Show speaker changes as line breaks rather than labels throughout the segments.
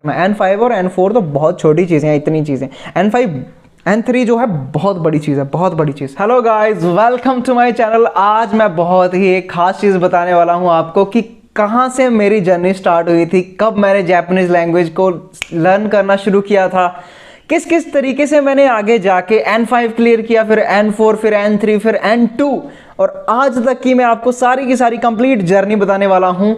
N5 और N4 तो बहुत छोटी चीज़ें हैं, इतनी चीज़ें। N5 N3 जो है बहुत बड़ी चीज़ है, बहुत बड़ी चीज़। Hello guys, welcome to my channel. आज मैं बहुत ही एक खास चीज़ बताने वाला हूँ आपको कि कहाँ से मेरी जर्नी स्टार्ट हुई थी, कब मैंने जापानीज़ लैंग्वेज को लर्न करना शुरू किया था, किस किस तरीके से मैंने आगे जाके N5 क्लियर किया, फिर N4, फिर N3, फिर N2 और आज तक की मैं आपको सारी की सारी कंप्लीट जर्नी बताने वाला हूँ।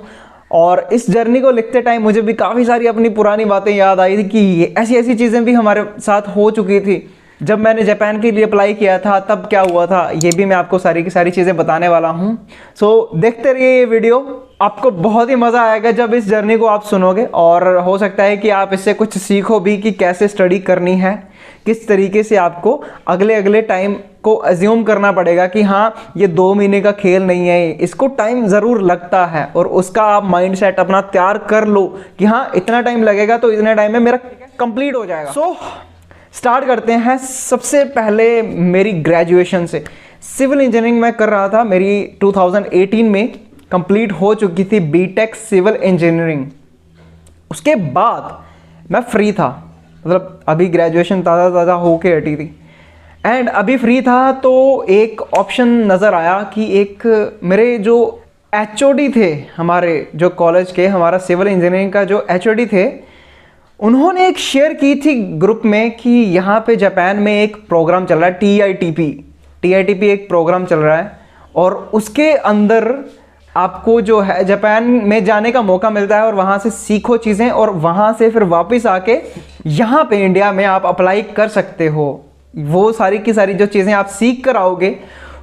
और इस जर्नी को लिखते टाइम मुझे भी काफ़ी सारी अपनी पुरानी बातें याद आई थी कि ये ऐसी ऐसी चीज़ें भी हमारे साथ हो चुकी थी। जब मैंने जापान के लिए अप्लाई किया था तब क्या हुआ था, ये भी मैं आपको सारी की सारी चीज़ें बताने वाला हूँ। सो देखते रहिए ये वीडियो, आपको बहुत ही मज़ा आएगा जब इस जर्नी को आप सुनोगे। और हो सकता है कि आप इससे कुछ सीखो भी कि कैसे स्टडी करनी है, किस तरीके से आपको अगले अगले टाइम को अज्यूम करना पड़ेगा कि हाँ ये 2 महीने का खेल नहीं है, इसको टाइम ज़रूर लगता है और उसका आप माइंड सेट अपना तैयार कर लो कि हाँ इतना टाइम लगेगा तो इतने टाइम में मेरा कंप्लीट हो जाएगा। सो स्टार्ट करते हैं। सबसे पहले मेरी ग्रेजुएशन से, सिविल इंजीनियरिंग मैं कर रहा था, मेरी 2018 में कंप्लीट हो चुकी थी बीटेक सिविल इंजीनियरिंग। उसके बाद मैं फ्री था, मतलब अभी ग्रेजुएशन ताज़ा ताज़ा होके हटी थी एंड अभी फ्री था तो एक ऑप्शन नज़र आया कि एक मेरे जो एचओडी थे हमारे जो कॉलेज के, हमारा सिविल इंजीनियरिंग का जो एचओडी थे, उन्होंने एक शेयर की थी ग्रुप में कि यहाँ पे जापान में एक प्रोग्राम चल रहा है टीआईटीपी एक प्रोग्राम चल रहा है और उसके अंदर आपको जो है जापान में जाने का मौका मिलता है और वहाँ से सीखो चीज़ें और वहाँ से फिर वापस आके यहाँ पे इंडिया में आप अप्लाई कर सकते हो। वो सारी की सारी जो चीज़ें आप सीख कर आओगे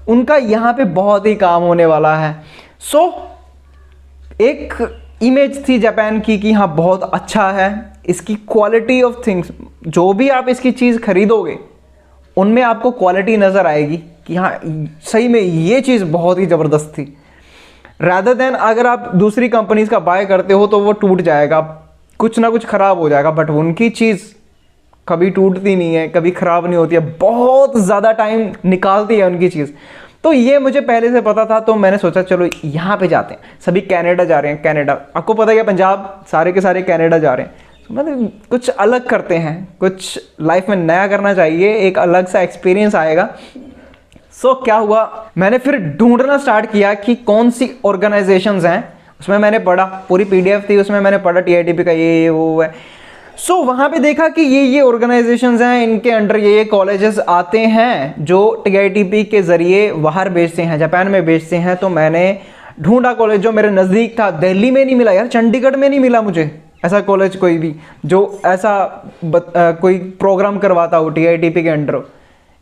उनका यहाँ पे बहुत ही काम होने वाला है। सो एक इमेज थी जापान की कि हाँ बहुत अच्छा है, इसकी क्वालिटी ऑफ थिंग्स, जो भी आप इसकी चीज़ खरीदोगे उनमें आपको क्वालिटी नज़र आएगी कि हाँ सही में ये चीज़ बहुत ही ज़बरदस्त थी। रादर देन अगर आप दूसरी कंपनीज का बाय करते हो तो वो टूट जाएगा, कुछ ना कुछ ख़राब हो जाएगा, बट उनकी चीज़ कभी टूटती नहीं है, कभी ख़राब नहीं होती है, बहुत ज़्यादा टाइम निकालती है उनकी चीज़। तो ये मुझे पहले से पता था तो मैंने सोचा चलो यहाँ पे जाते हैं। सभी कनाडा जा रहे हैं, कनाडा आपको पता है, पंजाब सारे के सारे कनाडा जा रहे हैं, तो मतलब कुछ अलग करते हैं, कुछ लाइफ में नया करना चाहिए, एक अलग सा एक्सपीरियंस आएगा। सो क्या हुआ, मैंने फिर ढूंढना स्टार्ट किया कि कौन सी ऑर्गेनाइजेशंस हैं। उसमें मैंने पढ़ा, पूरी पीडीएफ थी, उसमें मैंने पढ़ा टीआईटीपी का ये वो है। सो वहाँ पे देखा कि ये ऑर्गेनाइजेशंस हैं, इनके अंडर ये कॉलेजेस आते हैं जो टीआईटीपी के ज़रिए बाहर भेजते हैं, जापान में भेजते हैं। तो मैंने ढूंढा कॉलेज जो मेरे नज़दीक था। दिल्ली में नहीं मिला यार, चंडीगढ़ में नहीं मिला मुझे ऐसा कॉलेज कोई भी जो ऐसा कोई प्रोग्राम करवाता हो टीआईटीपी के अंडर।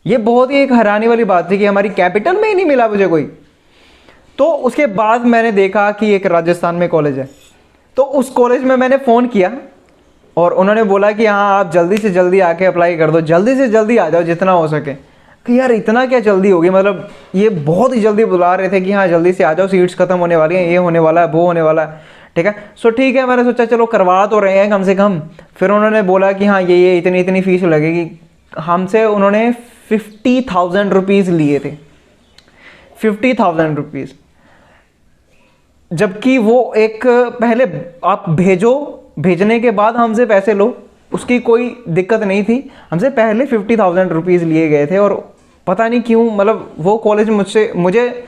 ये बहुत ही एक हैरानी वाली बात थी कि हमारी कैपिटल में ही नहीं मिला मुझे कोई। तो उसके बाद मैंने देखा कि एक राजस्थान में कॉलेज है, तो उस कॉलेज में मैंने फ़ोन किया और उन्होंने बोला कि हाँ आप जल्दी से जल्दी आके अप्लाई कर दो, जल्दी से जल्दी आ जाओ जितना हो सके। कि यार इतना क्या जल्दी होगी, मतलब ये बहुत ही जल्दी बुला रहे थे कि हाँ जल्दी से आ जाओ, सीट्स ख़त्म होने वाली हैं, ये होने वाला है, वो होने वाला है, ठीक है। सो ठीक है, मैंने सोचा चलो करवा तो रहे हैं कम से कम। फिर उन्होंने बोला कि हाँ ये इतनी इतनी फ़ीस लगेगी। हमसे उन्होंने 50,000 रुपीज़ लिए थे, 50,000 रुपीज़। जबकि वो एक पहले आप भेजो, भेजने के बाद हमसे पैसे लो, उसकी कोई दिक्कत नहीं थी। हमसे पहले 50,000 रुपीज़ लिए गए थे और पता नहीं क्यों, मतलब वो कॉलेज मुझे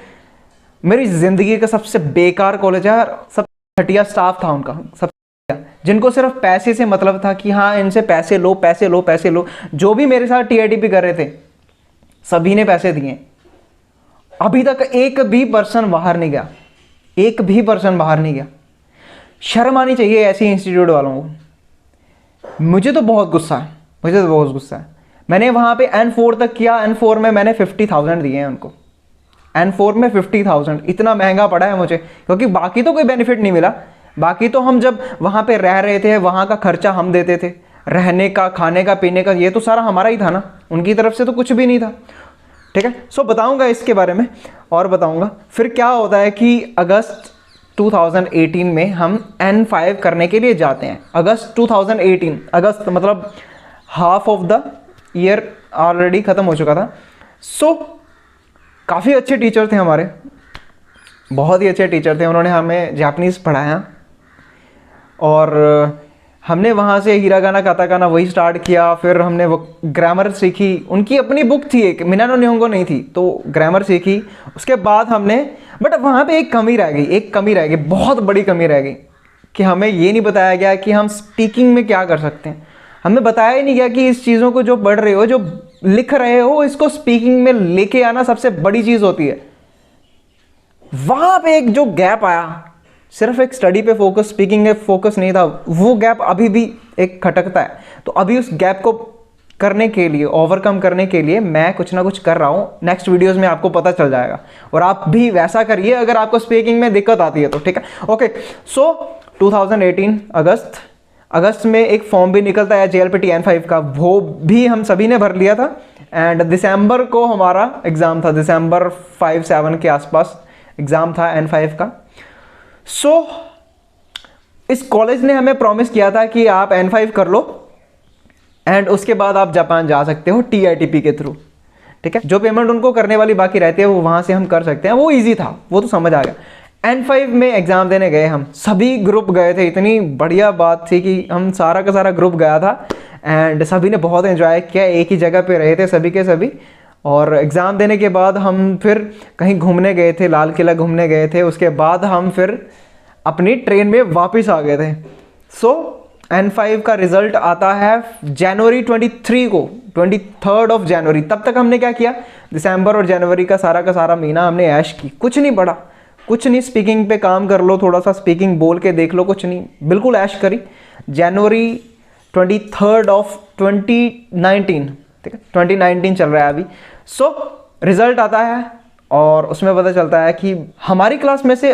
मेरी ज़िंदगी का सबसे बेकार कॉलेज है। सबसे घटिया स्टाफ था उनका, सब जिनको सिर्फ पैसे से मतलब था कि हाँ इनसे पैसे लो पैसे लो पैसे लो। जो भी मेरे साथ टीआईटीपी कर रहे थे सभी ने पैसे दिए। अभी तक एक भी पर्सन बाहर नहीं गया, एक भी पर्सन बाहर नहीं गया। शर्म आनी चाहिए ऐसे इंस्टीट्यूट वालों को। मुझे तो बहुत गुस्सा है, मुझे तो बहुत गुस्सा है। मैंने वहाँ पे N4 तक किया, N4 में मैंने 50,000 दिए हैं उनको। N4 में 50,000 इतना महंगा पड़ा है मुझे, क्योंकि बाकी तो कोई बेनिफिट नहीं मिला। बाकी तो हम जब वहाँ पे रह रहे थे वहाँ का खर्चा हम देते थे, रहने का, खाने का, पीने का, ये तो सारा हमारा ही था ना, उनकी तरफ से तो कुछ भी नहीं था, ठीक है। सो बताऊंगा इसके बारे में और बताऊंगा। फिर क्या होता है कि अगस्त 2018 में हम N5 करने के लिए जाते हैं। अगस्त 2018, अगस्त मतलब half of the year already ख़त्म हो चुका था। सो काफ़ी अच्छे टीचर थे हमारे, बहुत ही अच्छे टीचर थे। उन्होंने हमें जापानीज़ पढ़ाया और हमने वहाँ से हिरागाना काताकाना वही स्टार्ट किया। फिर हमने वो ग्रामर सीखी, उनकी अपनी बुक थी एक, मिना नो निहोंगो नहीं थी, तो ग्रामर सीखी। उसके बाद हमने, बट वहाँ पे एक कमी रह गई, बहुत बड़ी कमी रह गई कि हमें ये नहीं बताया गया कि हम स्पीकिंग में क्या कर सकते हैं। हमें बताया ही नहीं गया कि इस चीज़ों को जो पढ़ रहे हो, जो लिख रहे हो, इसको स्पीकिंग में लेके आना सबसे बड़ी चीज़ होती है। वहाँ पे एक जो गैप आया, सिर्फ एक स्टडी पे फोकस, स्पीकिंग पे फोकस नहीं था, वो गैप अभी भी एक खटकता है। तो अभी उस गैप को करने के लिए, ओवरकम करने के लिए मैं कुछ ना कुछ कर रहा हूँ। नेक्स्ट वीडियोस में आपको पता चल जाएगा, और आप भी वैसा करिए अगर आपको स्पीकिंग में दिक्कत आती है तो, ठीक है। ओके, सो 2018 अगस्त में एक फॉर्म भी निकलता है JLPT N5 का, वो भी हम सभी ने भर लिया था। एंड दिसंबर को हमारा एग्ज़ाम था, दिसंबर 5-7 के आसपास एग्ज़ाम था N5 का। सो इस कॉलेज ने हमें प्रॉमिस किया था कि आप N5 कर लो एंड उसके बाद आप जापान जा सकते हो TITP के थ्रू, ठीक है। जो पेमेंट उनको करने वाली बाकी रहती है वो वहाँ से हम कर सकते हैं, वो इजी था, वो तो समझ आ गया। N5 में एग्ज़ाम देने गए, हम सभी ग्रुप गए थे। इतनी बढ़िया बात थी कि हम सारा का सारा ग्रुप गया था एंड सभी ने बहुत एंजॉय किया, एक ही जगह पे रहे थे सभी के सभी। और एग्ज़ाम देने के बाद हम फिर कहीं घूमने गए थे, लाल किला घूमने गए थे। उसके बाद हम फिर अपनी ट्रेन में वापस आ गए थे। सो N5 का रिज़ल्ट आता है जनवरी 23 को, 23rd ऑफ जनवरी। तब तक हमने क्या किया, दिसंबर और जनवरी का सारा महीना हमने ऐश की, कुछ नहीं पढ़ा, कुछ नहीं, स्पीकिंग पे काम कर लो, थोड़ा सा स्पीकिंग बोल के देख लो, कुछ नहीं, बिल्कुल ऐश करी। जनवरी 23rd ऑफ 2019, ठीक है, 2019 चल रहा है अभी। सो रिज़ल्ट आता है और उसमें पता चलता है कि हमारी क्लास में से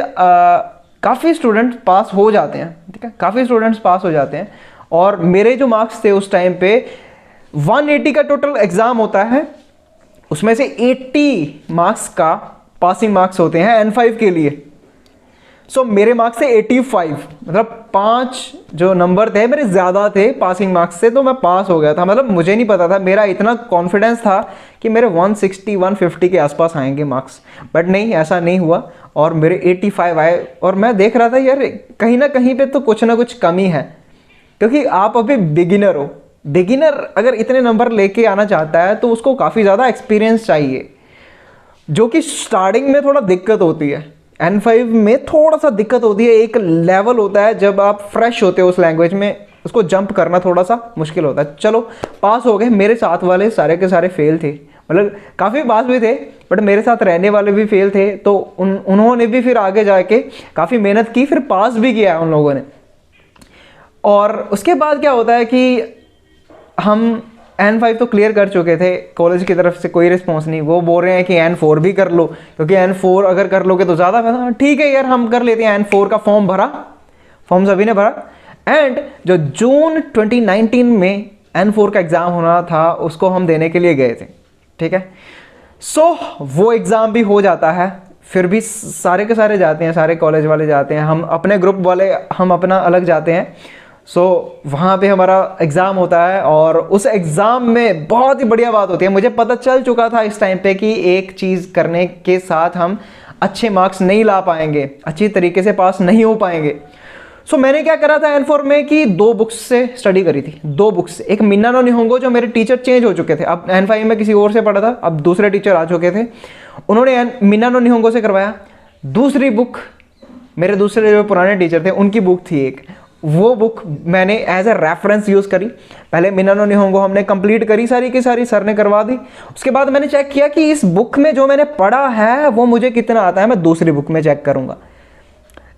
काफ़ी स्टूडेंट पास हो जाते हैं, ठीक है, काफ़ी स्टूडेंट्स पास हो जाते हैं। और मेरे जो मार्क्स थे उस टाइम पे 180 का टोटल एग्ज़ाम होता है, उसमें से 80 मार्क्स का पासिंग मार्क्स होते हैं N5 के लिए। सो मेरे मार्क्स थे 85, मतलब 5 जो नंबर थे मेरे ज़्यादा थे पासिंग मार्क्स से, तो मैं पास हो गया था। मतलब मुझे नहीं पता था, मेरा इतना कॉन्फिडेंस था कि मेरे 160-150 के आसपास आएंगे मार्क्स, बट नहीं, ऐसा नहीं हुआ और मेरे 85 आए। और मैं देख रहा था यार कहीं ना कहीं पे तो कुछ ना कुछ कमी है, क्योंकि आप अभी बिगिनर हो। बिगिनर अगर इतने नंबर लेके आना चाहता है तो उसको काफ़ी ज़्यादा एक्सपीरियंस चाहिए, जो कि स्टार्टिंग में थोड़ा दिक्कत होती है। N5 में थोड़ा सा दिक्कत होती है, एक लेवल होता है जब आप फ्रेश होते हो उस लैंग्वेज में, उसको जंप करना थोड़ा सा मुश्किल होता है। चलो पास हो गए, मेरे साथ वाले सारे के सारे फेल थे, मतलब काफ़ी पास भी थे, बट मेरे साथ रहने वाले भी फेल थे। तो उन्होंने भी फिर आगे जाके काफ़ी मेहनत की, फिर पास भी किया उन लोगों ने। और उसके बाद क्या होता है कि हम N5 तो क्लियर कर चुके थे, कॉलेज की तरफ से कोई रिस्पॉन्स नहीं। वो बोल रहे हैं कि N4 भी कर लो, क्योंकि N4 अगर कर लोगे तो ज़्यादा फायदा। ठीक है यार, हम कर लेते हैं। N4 का फॉर्म भरा, फॉर्म सभी ने भरा। एंड जो जून 2019 में N4 का एग्ज़ाम होना था उसको हम देने के लिए गए थे, ठीक है। सो वो एग्ज़ाम भी हो जाता है, फिर भी सारे के सारे जाते हैं, सारे कॉलेज वाले जाते हैं, हम अपने ग्रुप वाले हम अपना अलग जाते हैं। सो वहाँ पे हमारा एग्ज़ाम होता है और उस एग्ज़ाम में बहुत ही बढ़िया बात होती है। मुझे पता चल चुका था इस टाइम पे कि एक चीज़ करने के साथ हम अच्छे मार्क्स नहीं ला पाएंगे, अच्छी तरीके से पास नहीं हो पाएंगे। सो मैंने क्या करा था N4 में कि 2 बुक्स से स्टडी करी थी, 2 बुक्स। एक मिना नो निहोंगो, जो मेरे टीचर चेंज हो चुके थे, अब N5 में किसी और से पढ़ा था, अब दूसरे टीचर आ चुके थे, उन्होंने मिना नो निहोंगो से करवाया। दूसरी बुक मेरे दूसरे जो पुराने टीचर थे उनकी बुक थी एक, वो बुक मैंने एज ए रेफरेंस यूज़ करी। पहले मिना नो निहोंगो हमने कंप्लीट करी सारी की सारी, सर ने करवा दी। उसके बाद मैंने चेक किया कि इस बुक में जो मैंने पढ़ा है वो मुझे कितना आता है, मैं दूसरी बुक में चेक करूँगा।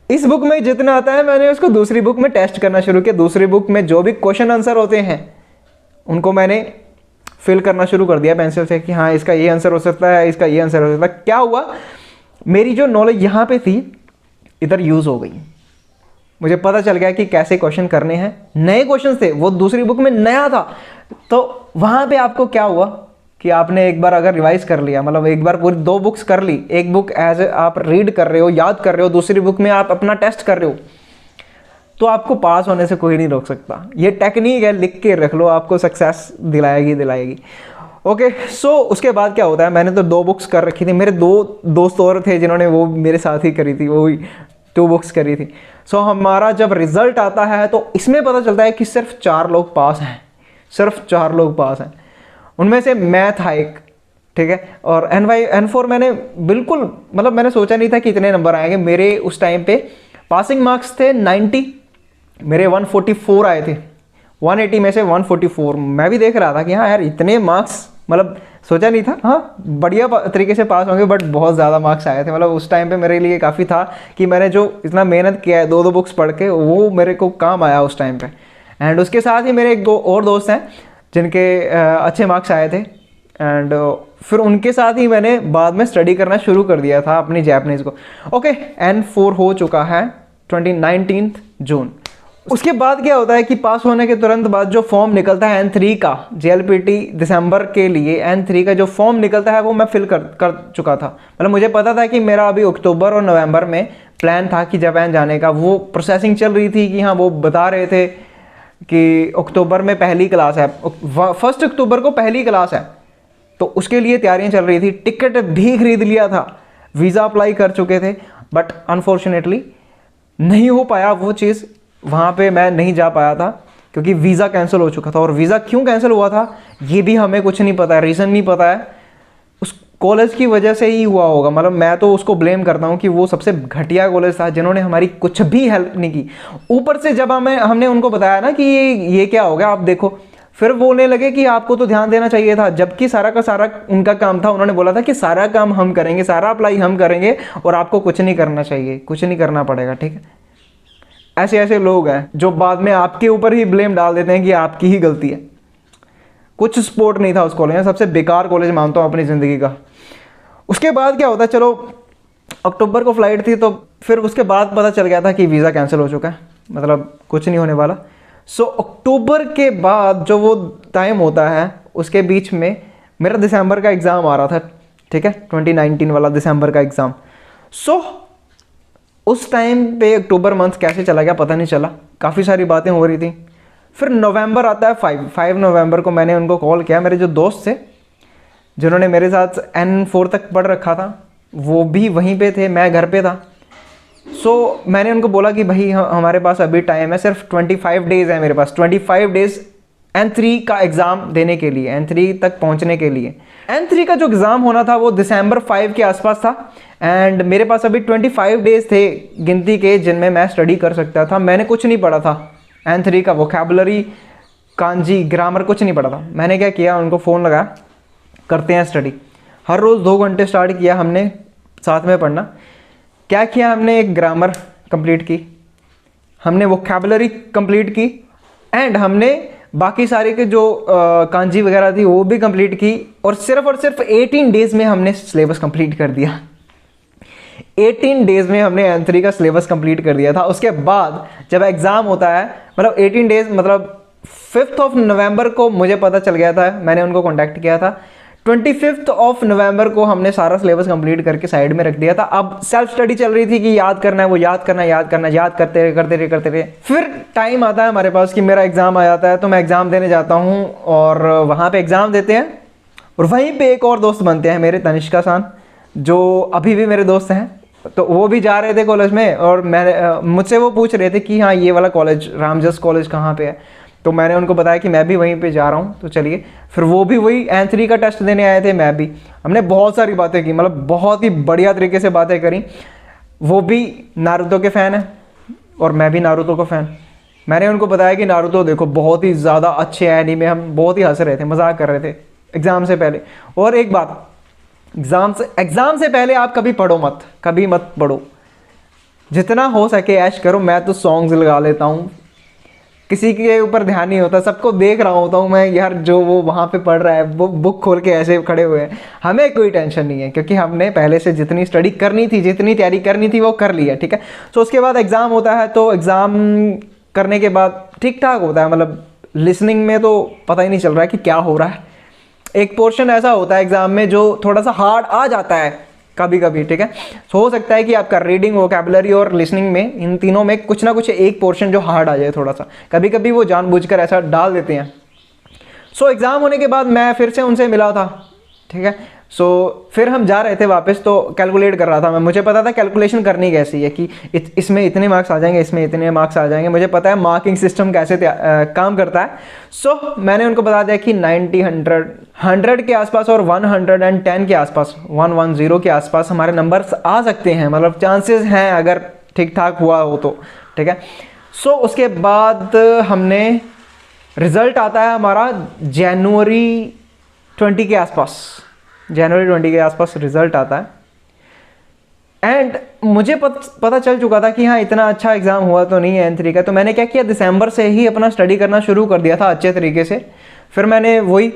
इस बुक में जितना आता है मैंने उसको दूसरी बुक में टेस्ट करना शुरू किया। दूसरी बुक में जो भी क्वेश्चन आंसर होते हैं उनको मैंने फिल करना शुरू कर दिया पेंसिल से कि हाँ इसका ये आंसर हो सकता है, इसका ये आंसर हो सकता है। क्या हुआ, मेरी जो नॉलेज यहाँ पे थी इधर यूज़ हो गई। मुझे पता चल गया कि कैसे क्वेश्चन करने हैं। नए क्वेश्चन थे, वो दूसरी बुक में नया था। तो वहाँ पे आपको क्या हुआ कि आपने एक बार अगर रिवाइज कर लिया, मतलब एक बार पूरी 2 बुक्स कर ली, एक बुक एज आप रीड कर रहे हो, याद कर रहे हो, दूसरी बुक में आप अपना टेस्ट कर रहे हो, तो आपको पास होने से कोई नहीं रोक सकता। ये टेक्निक है, लिख के रख लो, आपको सक्सेस दिलाएगी। ओके, सो उसके बाद क्या होता है, मैंने तो 2 बुक्स कर रखी थी, मेरे 2 दोस्त और थे जिन्होंने वो मेरे साथ ही करी थी, वो 2 बुक्स करी थी। सो हमारा जब रिजल्ट आता है तो इसमें पता चलता है कि सिर्फ 4 लोग पास हैं, सिर्फ 4 लोग पास हैं। उनमें से मैं था एक, ठीक है। और N4 मैंने बिल्कुल मतलब मैंने सोचा नहीं था कि इतने नंबर आएंगे। मेरे उस टाइम पे पासिंग मार्क्स थे 90, मेरे 144 आए थे, 180 में से 144। मैं भी देख रहा था कि हाँ यार इतने मार्क्स, मतलब सोचा नहीं था, हाँ बढ़िया तरीके से पास होंगे, बट बहुत ज़्यादा मार्क्स आए थे। मतलब उस टाइम पे मेरे लिए काफ़ी था कि मैंने जो इतना मेहनत किया है 2 बुक्स पढ़ के, वो मेरे को काम आया उस टाइम पे। एंड उसके साथ ही मेरे 2 और दोस्त हैं जिनके अच्छे मार्क्स आए थे, एंड फिर उनके साथ ही मैंने बाद में स्टडी करना शुरू कर दिया था अपनी जैपनीज़ को। ओके, N4 हो चुका है 19 जून। उसके बाद क्या होता है कि पास होने के तुरंत बाद जो फॉर्म निकलता है N3 का, JLPT दिसंबर के लिए N3 का जो फॉर्म निकलता है वो मैं फिल कर चुका था। मतलब मुझे पता था कि मेरा अभी अक्टूबर और नवंबर में प्लान था कि जापान जाने का। वो प्रोसेसिंग चल रही थी कि हाँ वो बता रहे थे कि अक्टूबर में पहली क्लास है, 1 अक्टूबर को पहली क्लास है, तो उसके लिए तैयारियां चल रही थी। टिकट भी खरीद लिया था, वीज़ा अप्लाई कर चुके थे, बट अनफॉर्चुनेटली नहीं हो पाया वो चीज़। वहाँ पे मैं नहीं जा पाया था क्योंकि वीज़ा कैंसिल हो चुका था। और वीज़ा क्यों कैंसिल हुआ था ये भी हमें कुछ नहीं पता है, रीज़न नहीं पता है। उस कॉलेज की वजह से ही हुआ होगा। मतलब मैं तो उसको ब्लेम करता हूँ कि वो सबसे घटिया कॉलेज था, जिन्होंने हमारी कुछ भी हेल्प नहीं की। ऊपर से जब हमने उनको बताया ना कि ये क्या हो गया आप देखो, फिर बोलने लगे कि आपको तो ध्यान देना चाहिए था, जबकि सारा का सारा उनका काम था। उन्होंने बोला था कि सारा काम हम करेंगे, सारा अप्लाई हम करेंगे और आपको कुछ नहीं करना चाहिए, कुछ नहीं करना पड़ेगा, ठीक है। ऐसे ऐसे लोग हैं जो बाद में आपके ऊपर ही ब्लेम डाल देते हैं कि आपकी ही गलती है। कुछ सपोर्ट नहीं था उस कॉलेज में, सबसे बेकार कॉलेज मानता हूँ अपनी ज़िंदगी का। उसके बाद क्या होता है, चलो अक्टूबर को फ्लाइट थी, तो फिर उसके बाद पता चल गया था कि वीज़ा कैंसिल हो चुका है, मतलब कुछ नहीं होने वाला। सो अक्टूबर के बाद जो वो टाइम होता है उसके बीच में मेरा दिसंबर का एग्ज़ाम आ रहा था, ठीक है, 2019 वाला दिसंबर का एग्ज़ाम। सो उस टाइम पे अक्टूबर मंथ कैसे चला गया पता नहीं चला, काफ़ी सारी बातें हो रही थी। फिर नवंबर आता है, 5 नवंबर को मैंने उनको कॉल किया। मेरे जो दोस्त थे जिन्होंने मेरे साथ N4 तक पढ़ रखा था वो भी वहीं पे थे, मैं घर पे था। सो मैंने उनको बोला कि भाई हमारे पास अभी टाइम है, सिर्फ 25 डेज़ है मेरे पास, 25 डेज़ N3 का एग्ज़ाम देने के लिए, N3 तक पहुंचने के लिए। N3 का जो एग्ज़ाम होना था वो दिसंबर 5 के आसपास था, एंड मेरे पास अभी 25 डेज़ थे गिनती के जिनमें मैं स्टडी कर सकता था। मैंने कुछ नहीं पढ़ा था N3 का, वोकैबुलरी, कांजी, ग्रामर कुछ नहीं पढ़ा था। मैंने क्या किया, उनको फ़ोन लगाया, करते हैं स्टडी। हर रोज़ 2 घंटे स्टार्ट किया हमने साथ में पढ़ना। क्या किया हमने, एक ग्रामर कंप्लीट की, हमने वोकैबुलरी कंप्लीट की, एंड हमने बाकी सारे के जो कांजी वगैरह थी वो भी कंप्लीट की। और सिर्फ 18 डेज़ में हमने सिलेबस कंप्लीट कर दिया। 18 डेज़ में हमने N3 का सिलेबस कंप्लीट कर दिया था। उसके बाद जब एग्ज़ाम होता है, मतलब 18 डेज़, मतलब 5 नवंबर को मुझे पता चल गया था, मैंने उनको कॉन्टैक्ट किया था। 25 नवंबर को हमने सारा सिलेबस कंप्लीट करके साइड में रख दिया था। अब सेल्फ स्टडी चल रही थी कि याद करना है, वो याद करना, याद करते रहे। फिर टाइम आता है हमारे पास कि मेरा एग्ज़ाम आ जाता है, तो मैं एग्ज़ाम देने जाता हूँ और वहाँ पे एग्ज़ाम देते हैं। और वहीं पे एक और दोस्त बनते हैं मेरे, तनिष्का सान, जो अभी भी मेरे दोस्त हैं। तो वो भी जा रहे थे कॉलेज में, और मुझसे वो पूछ रहे थे कि हाँ ये वाला कॉलेज, रामजस कॉलेज कहाँ पे है। तो मैंने उनको बताया कि मैं भी वहीं पे जा रहा हूँ, तो चलिए। फिर वो भी वही N3 का टेस्ट देने आए थे, मैं भी। हमने बहुत सारी बातें की, मतलब बहुत ही बढ़िया तरीके से बातें करी। वो भी नारुतो के फ़ैन हैं और मैं भी नारुतो का फ़ैन। मैंने उनको बताया कि नारुतो देखो बहुत ही ज़्यादा अच्छे एनीमे, हम बहुत ही हंस रहे थे, मजाक कर रहे थे एग्ज़ाम से पहले। और एक बात, एग्ज़ाम से पहले आप कभी पढ़ो मत, कभी मत पढ़ो, जितना हो सके ऐश करो। मैं तो सॉन्ग्स लगा लेता हूँ, किसी के ऊपर ध्यान नहीं होता, सबको देख रहा होता हूँ मैं यार, जो वो वहाँ पे पढ़ रहा है वो बुक खोल के ऐसे खड़े हुए हैं। हमें कोई टेंशन नहीं है क्योंकि हमने पहले से जितनी स्टडी करनी थी, जितनी तैयारी करनी थी वो कर ली है, ठीक है। सो उसके बाद एग्ज़ाम होता है, तो एग्ज़ाम करने के बाद ठीक ठाक होता है, मतलब लिसनिंग में तो पता ही नहीं चल रहा है कि क्या हो रहा है। एक पोर्शन ऐसा होता है एग्ज़ाम में जो थोड़ा सा हार्ड आ जाता है कभी कभी, ठीक है। तो हो सकता है कि आपका रीडिंग, वोकैबुलरी और लिसनिंग में, इन तीनों में कुछ ना कुछ एक पोर्शन जो हार्ड आ जाए थोड़ा सा, कभी कभी वो जानबूझकर ऐसा डाल देते हैं। सो एग्ज़ाम होने के बाद मैं फिर से उनसे मिला था, ठीक है। सो फिर हम जा रहे थे वापस, तो कैलकुलेट कर रहा था मैं, मुझे पता था कैलकुलेशन करनी कैसी है कि इसमें इतने मार्क्स आ जाएंगे, इसमें इतने मार्क्स आ जाएंगे, मुझे पता है मार्किंग सिस्टम कैसे काम करता है। सो मैंने उनको बता दिया कि 90, 100 के आसपास और 110 के आसपास, 110 के आसपास हमारे नंबर्स आ सकते हैं, मतलब चांसेस हैं अगर ठीक ठाक हुआ हो तो, ठीक है। सो उसके बाद हमने रिज़ल्ट आता है हमारा जनवरी 20 के आसपास, जनवरी 20 के आसपास रिजल्ट आता है। एंड मुझे पता चल चुका था कि हाँ इतना अच्छा एग्जाम हुआ तो नहीं है N3 का, तो मैंने क्या किया, दिसंबर से ही अपना स्टडी करना शुरू कर दिया था अच्छे तरीके से। फिर मैंने वही,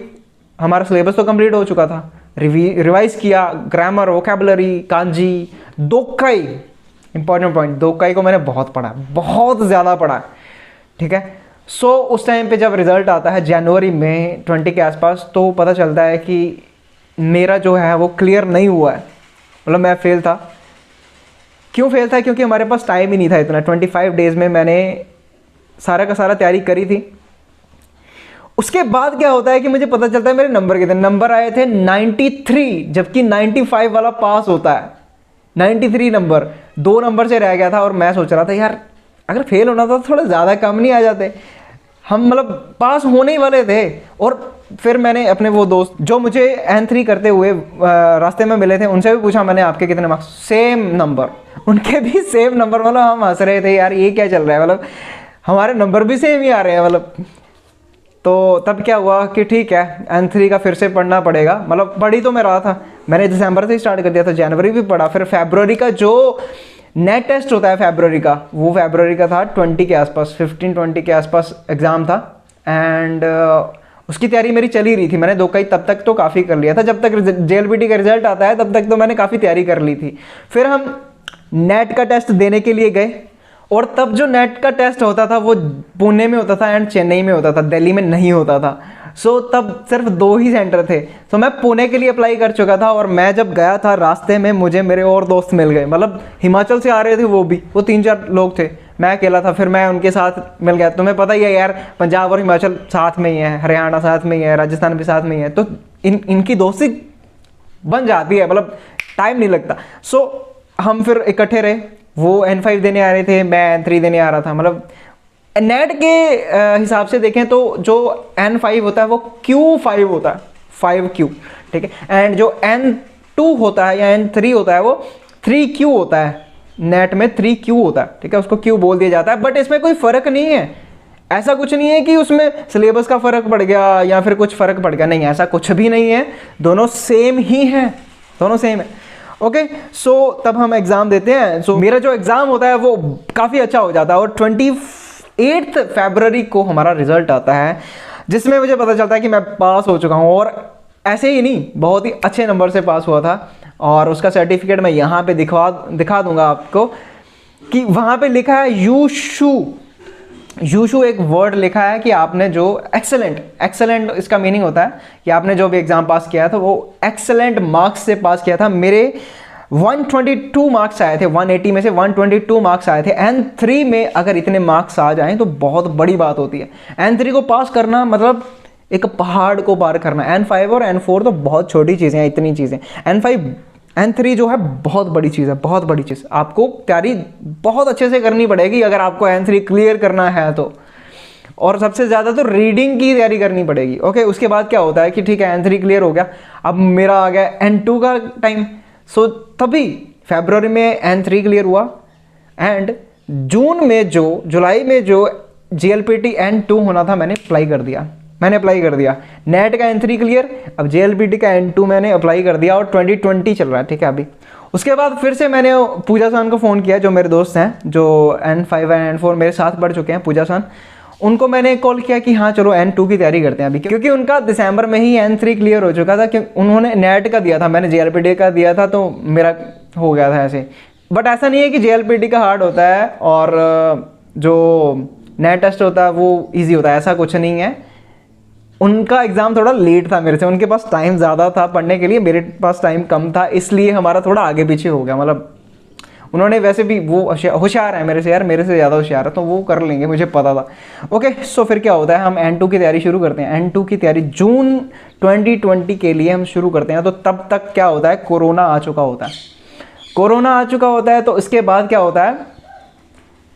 हमारा सिलेबस तो कंप्लीट हो चुका था, रिवाइज किया, ग्रामर, वोकेबलरी, कांजी, दोक्काई, इंपॉर्टेंट पॉइंट, दोक्काई को मैंने बहुत पढ़ा, बहुत ज़्यादा पढ़ा, ठीक है। सो उस टाइम पे जब रिजल्ट आता है जनवरी में 20 के आसपास, तो पता चलता है कि मेरा जो है वो क्लियर नहीं हुआ है, मतलब मैं फेल था। क्यों फेल था? क्योंकि हमारे पास टाइम ही नहीं था इतना। 25 डेज़ में मैंने सारा का सारा तैयारी करी थी। उसके बाद क्या होता है कि मुझे पता चलता है मेरे नंबर कितने, नंबर आए थे 93, जबकि 95 वाला पास होता है। 93 नंबर, 2 नंबर से रह गया था, और मैं सोच रहा था यार अगर फेल होना था तो थोड़ा ज़्यादा कम नहीं आ जाते, हम मतलब पास होने ही वाले थे। और फिर मैंने अपने वो दोस्त जो मुझे N3 करते हुए रास्ते में मिले थे, उनसे भी पूछा मैंने, आपके कितने मार्क्स? सेम नंबर, उनके भी सेम नंबर। मतलब हम हंस रहे थे यार ये क्या चल रहा है, मतलब हमारे नंबर भी सेम ही आ रहे हैं मतलब। तो तब क्या हुआ कि ठीक है N3 का फिर से पढ़ना पड़ेगा, मतलब पढ़ी तो मैं रहा था, मैंने दिसंबर से ही स्टार्ट कर दिया था, जनवरी भी पढ़ा। फिर फरवरी का जो नेट टेस्ट होता है फरवरी का, वो फरवरी का था 20 के आसपास, 15-20 के आसपास एग्ज़ाम था। एंड उसकी तैयारी मेरी चल ही रही थी, मैंने दोक्काई तब तक तो काफ़ी कर लिया था, जब तक JLPT का रिजल्ट आता है तब तक तो मैंने काफ़ी तैयारी कर ली थी। फिर हम नेट का टेस्ट देने के लिए गए, और तब जो नेट का टेस्ट होता था वो पुणे में होता था एंड चेन्नई में होता था, दिल्ली में नहीं होता था। सो तब सिर्फ 2 ही सेंटर थे। तो मैं पुणे के लिए अप्लाई कर चुका था, और मैं जब गया था रास्ते में मुझे मेरे और दोस्त मिल गए, मतलब हिमाचल से आ रहे थे वो भी, वो 3-4 लोग थे, मैं अकेला था। फिर मैं उनके साथ मिल गया। तुम्हें पता ही है यार, पंजाब और हिमाचल साथ में ही है, हरियाणा साथ में ही है, राजस्थान भी साथ में ही है, तो इनकी दोस्ती बन जाती है, मतलब टाइम नहीं लगता। सो हम फिर इकट्ठे रहे, वो N5 देने आ रहे थे, मैं N3 देने आ रहा था। मतलब नेट के हिसाब से देखें तो जो N5 होता है वो Q5 होता है, 5Q, ठीक है। एंड जो N2 होता है या N3 होता है वो 3Q होता है, नेट में 3Q होता है, ठीक है, उसको Q बोल दिया जाता है। बट इसमें कोई फ़र्क नहीं है, ऐसा कुछ नहीं है कि उसमें सिलेबस का फ़र्क पड़ गया या फिर कुछ फ़र्क पड़ गया, नहीं, ऐसा कुछ भी नहीं है, दोनों सेम ही हैं, दोनों सेम है। ओके, सो तब हम एग्ज़ाम देते हैं। सो मेरा जो एग्ज़ाम होता है वो काफ़ी अच्छा हो जाता है, और 28 फरवरी को हमारा रिज़ल्ट आता है, जिसमें मुझे पता चलता है कि मैं पास हो चुका हूँ। और ऐसे ही नहीं, बहुत ही अच्छे नंबर से पास हुआ था, और उसका सर्टिफिकेट मैं यहाँ पे दिखा दूँगा आपको, कि वहाँ पे लिखा है यूशू एक वर्ड लिखा है कि आपने जो एक्सेलेंट इसका मीनिंग होता है कि आपने जो भी एग्ज़ाम पास किया था वो एक्सेलेंट मार्क्स से पास किया था। मेरे 122 मार्क्स आए थे, 180 में से 122 मार्क्स आए थे। N3 में अगर इतने मार्क्स आ जाएं तो बहुत बड़ी बात होती है। N3 को पास करना मतलब एक पहाड़ को पार करना। N5 और N4 तो बहुत छोटी चीज़ें हैं, इतनी चीज़ें। N3 जो है बहुत बड़ी चीज़ है, बहुत बड़ी चीज़। आपको तैयारी बहुत अच्छे से करनी पड़ेगी अगर आपको N3 क्लियर करना है तो, और सबसे ज़्यादा तो रीडिंग की तैयारी करनी पड़ेगी। ओके, उसके बाद क्या होता है कि ठीक है N3 क्लियर हो गया, अब मेरा आ गया N2 का टाइम। सो तभी फरवरी में N3 क्लियर हुआ, एंड जुलाई में जो JLPT N2 होना था मैंने अप्लाई कर दिया। नेट का N3 क्लियर, अब JLPT का N2 मैंने अप्लाई कर दिया, और 2020 चल रहा है, ठीक है अभी। उसके बाद फिर से मैंने पूजा सान को फ़ोन किया, जो मेरे दोस्त हैं, जो N5 और N4 मेरे साथ पढ़ चुके हैं, पूजा सान, उनको मैंने कॉल किया कि हाँ चलो N2 की तैयारी करते हैं अभी, क्योंकि उनका दिसंबर में ही N3 क्लियर हो चुका था, क्योंकि उन्होंने नेट का दिया था, मैंने JLPT का दिया था, तो मेरा हो गया था ऐसे। बट ऐसा नहीं है कि JLPT का हार्ड होता है और जो नेट टेस्ट होता है वो ईजी होता है, ऐसा कुछ नहीं है। उनका एग्ज़ाम थोड़ा लेट था मेरे से, उनके पास टाइम ज़्यादा था पढ़ने के लिए, मेरे पास टाइम कम था, इसलिए हमारा थोड़ा आगे पीछे हो गया। मतलब उन्होंने वैसे भी वो होशियार है मेरे से यार, मेरे से ज़्यादा होशियार है, तो वो कर लेंगे, मुझे पता था। ओके, सो फिर क्या होता है, हम N2 की तैयारी शुरू करते हैं। N2 की तैयारी जून 2020 के लिए हम शुरू करते हैं। तो तब तक क्या होता है, कोरोना आ चुका होता है। कोरोना आ चुका होता है तो इसके बाद क्या होता है,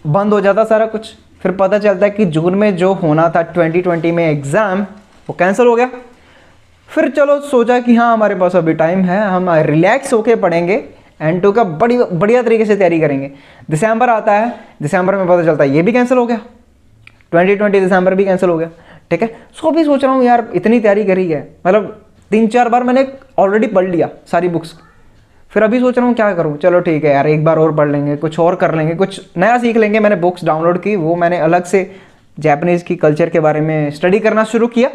बंद हो जाता सारा कुछ। फिर पता चलता है कि जून में जो होना था 2020 में एग्ज़ाम, वो कैंसिल हो गया। फिर चलो सोचा कि हाँ हमारे पास अभी टाइम है, हम रिलैक्स होके पढ़ेंगे, N2 का बड़ी बढ़िया तरीके से तैयारी करेंगे। दिसंबर आता है, दिसंबर में पता चलता है ये भी कैंसिल हो गया, 2020 दिसंबर भी कैंसिल हो गया। ठीक है, सो अभी सोच रहा हूँ यार इतनी तैयारी करी है, मतलब 3-4 बार मैंने ऑलरेडी पढ़ लिया सारी बुक्स। फिर अभी सोच रहा हूँ क्या करूँ, चलो ठीक है यार एक बार और पढ़ लेंगे, कुछ और कर लेंगे, कुछ नया सीख लेंगे। मैंने बुक्स डाउनलोड की, वो मैंने अलग से जापानीज़ की कल्चर के बारे में स्टडी करना शुरू किया।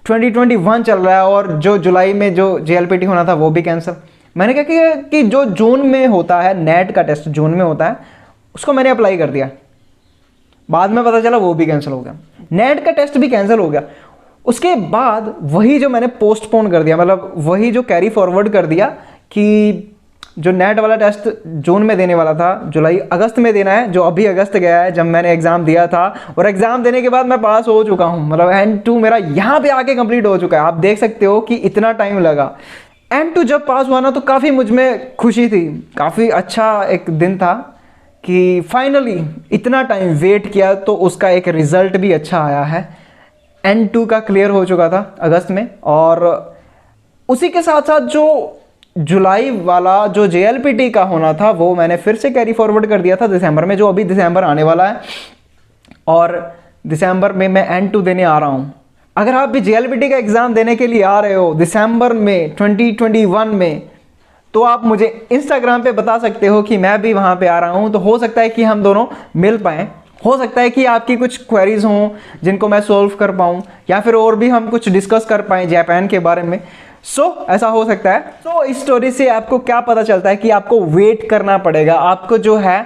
2021 चल रहा है और जो जुलाई में जो JLPT होना था वो भी कैंसिल। मैंने क्या किया कि जो जून में होता है नेट का टेस्ट, जून में होता है, उसको मैंने अप्लाई कर दिया। बाद में पता चला वो भी कैंसिल हो गया, नेट का टेस्ट भी कैंसिल हो गया। उसके बाद वही जो मैंने पोस्टपोन कर दिया, मतलब वही जो कैरी फॉरवर्ड कर दिया कि जो नेट वाला टेस्ट जून में देने वाला था, जुलाई अगस्त में देना है, जो अभी अगस्त गया है जब मैंने एग्ज़ाम दिया था। और एग्ज़ाम देने के बाद मैं पास हो चुका हूँ, मतलब N2 मेरा यहाँ पे आके कंप्लीट हो चुका है। आप देख सकते हो कि इतना टाइम लगा। N2 जब पास हुआ ना तो काफ़ी मुझ में खुशी थी, काफ़ी अच्छा एक दिन था कि फाइनली इतना टाइम वेट किया तो उसका एक रिज़ल्ट भी अच्छा आया है। N2 का क्लियर हो चुका था अगस्त में, और उसी के साथ साथ जो जुलाई वाला जो JLPT का होना था वो मैंने फिर से कैरी फॉरवर्ड कर दिया था दिसंबर में, जो अभी दिसंबर आने वाला है। और दिसंबर में मैं N2 देने आ रहा हूँ। अगर आप भी JLPT का एग्ज़ाम देने के लिए आ रहे हो दिसंबर में 2021 में, तो आप मुझे इंस्टाग्राम पे बता सकते हो कि मैं भी वहाँ पे आ रहा हूँ। तो हो सकता है कि हम दोनों मिल पाएँ, हो सकता है कि आपकी कुछ क्वेरीज हों जिनको मैं सॉल्व कर पाऊँ, या फिर और भी हम कुछ डिस्कस कर पाएँ जापान के बारे में। ऐसा हो सकता है। इस स्टोरी से आपको क्या पता चलता है कि आपको वेट करना पड़ेगा। आपको जो है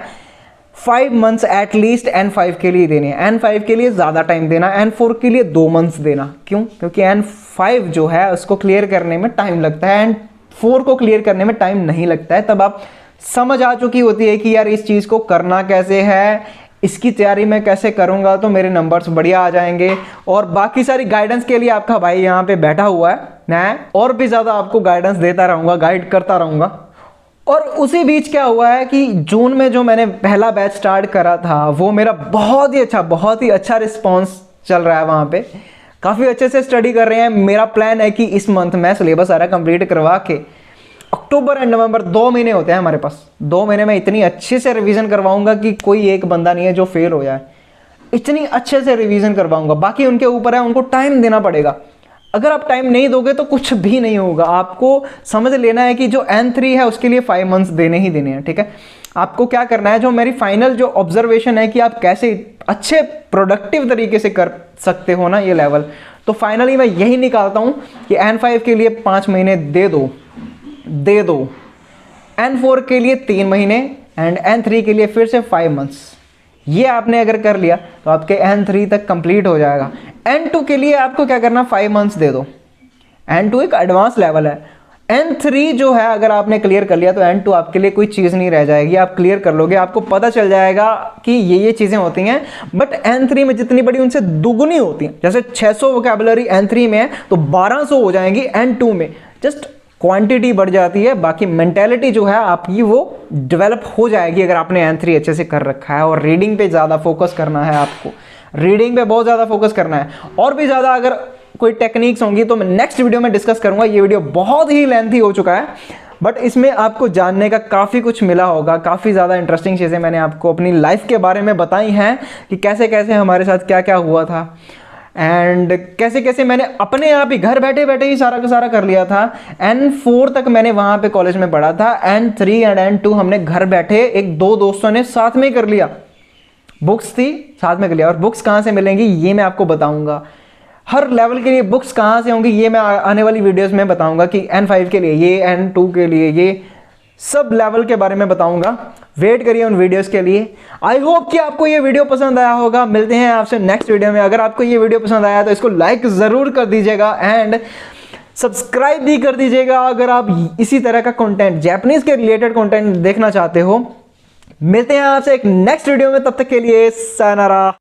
5 मंथ्स एटलीस्ट N5 के लिए देने हैं। N5 के लिए ज़्यादा टाइम देना, N4 के लिए 2 मंथ्स देना। क्यों? क्योंकि N5 जो है उसको क्लियर करने में टाइम लगता है, N4 को क्लियर करने में टाइम नहीं लगता है। तब आप समझ आ चुकी होती है कि यार इस चीज़ को करना कैसे है, इसकी तैयारी मैं कैसे करूंगा तो मेरे नंबर्स बढ़िया आ जाएंगे। और बाकी सारी गाइडेंस के लिए आपका भाई यहाँ पे बैठा हुआ है, मैं और भी ज़्यादा आपको गाइडेंस देता रहूँगा, गाइड करता रहूँगा। और उसी बीच क्या हुआ है कि जून में जो मैंने पहला बैच स्टार्ट करा था वो मेरा बहुत ही अच्छा रिस्पॉन्स चल रहा है। वहाँ पे काफ़ी अच्छे से स्टडी कर रहे हैं। मेरा प्लान है कि इस मंथ मैं सिलेबस सारा कंप्लीट करवा के अक्टूबर एंड नवंबर 2 महीने होते हैं हमारे पास, 2 महीने में इतनी अच्छे से रिवीजन करवाऊंगा कि कोई एक बंदा नहीं है जो फेल हो जाए। इतनी अच्छे से रिवीजन करवाऊंगा। बाकी उनके ऊपर है, उनको टाइम देना पड़ेगा। अगर आप टाइम नहीं दोगे तो कुछ भी नहीं होगा। आपको समझ लेना है कि जो N3 है उसके लिए 5 मंथ्स देने ही देने हैं। ठीक है, आपको क्या करना है, जो मेरी फाइनल जो ऑब्जर्वेशन है कि आप कैसे अच्छे प्रोडक्टिव तरीके से कर सकते हो ना ये लेवल, तो फाइनली मैं यही निकालता हूँ कि N5 के लिए 5 महीने दे दो, N4 के लिए 3 महीने एंड N3 के लिए फिर से 5 मंथ्स। ये आपने अगर कर लिया तो आपके N3 तक कंप्लीट हो जाएगा। N2 के लिए आपको क्या करना, 5 मंथ्स दे दो। N2 एक एडवांस लेवल है। N3 जो है अगर आपने क्लियर कर लिया तो N2 आपके लिए कोई चीज़ नहीं रह जाएगी, आप क्लियर कर लोगे। आपको पता चल जाएगा कि ये चीज़ें होती हैं, बट N3 में जितनी बड़ी उनसे दुगुनी होती हैं। जैसे 600 वोकैबुलरी N3 में है तो 1200 हो जाएंगी N2 में। जस्ट क्वांटिटी बढ़ जाती है, बाकी मेंटेलिटी जो है आपकी वो डेवलप हो जाएगी अगर आपने N3 अच्छे से कर रखा है। और रीडिंग पे ज़्यादा फोकस करना है, आपको रीडिंग पे बहुत ज़्यादा फोकस करना है। और भी ज़्यादा अगर कोई टेक्निक्स होंगी तो मैं नेक्स्ट वीडियो में डिस्कस करूंगा। ये वीडियो बहुत ही लेंथी हो चुका है, बट इसमें आपको जानने का काफ़ी कुछ मिला होगा। काफ़ी ज़्यादा इंटरेस्टिंग चीज़ें मैंने आपको अपनी लाइफ के बारे में बताई हैं कि कैसे कैसे हमारे साथ क्या क्या हुआ था एंड कैसे कैसे मैंने अपने आप ही घर बैठे बैठे ही सारा का सारा कर लिया था। N4 तक मैंने वहाँ पे कॉलेज में पढ़ा था, N3 एंड N2 हमने घर बैठे एक दो दोस्तों ने साथ में कर लिया। बुक्स थी साथ में कर लिया। और बुक्स कहाँ से मिलेंगी ये मैं आपको बताऊंगा। हर लेवल के लिए बुक्स कहाँ से होंगी ये मैं आने वाली वीडियोस में बताऊंगा कि N5 के लिए ये, N2 के लिए ये, सब लेवल के बारे में बताऊंगा। वेट करिए उन वीडियोस के लिए। आई होप कि आपको ये वीडियो पसंद आया होगा। मिलते हैं आपसे नेक्स्ट वीडियो में। अगर आपको ये वीडियो पसंद आया तो इसको लाइक ज़रूर कर दीजिएगा एंड सब्सक्राइब भी कर दीजिएगा। अगर आप इसी तरह का कंटेंट, जापानीज़ के रिलेटेड कंटेंट देखना चाहते हो मिलते हैं आपसे एक नेक्स्ट वीडियो में, तब तक के लिए सायनारा।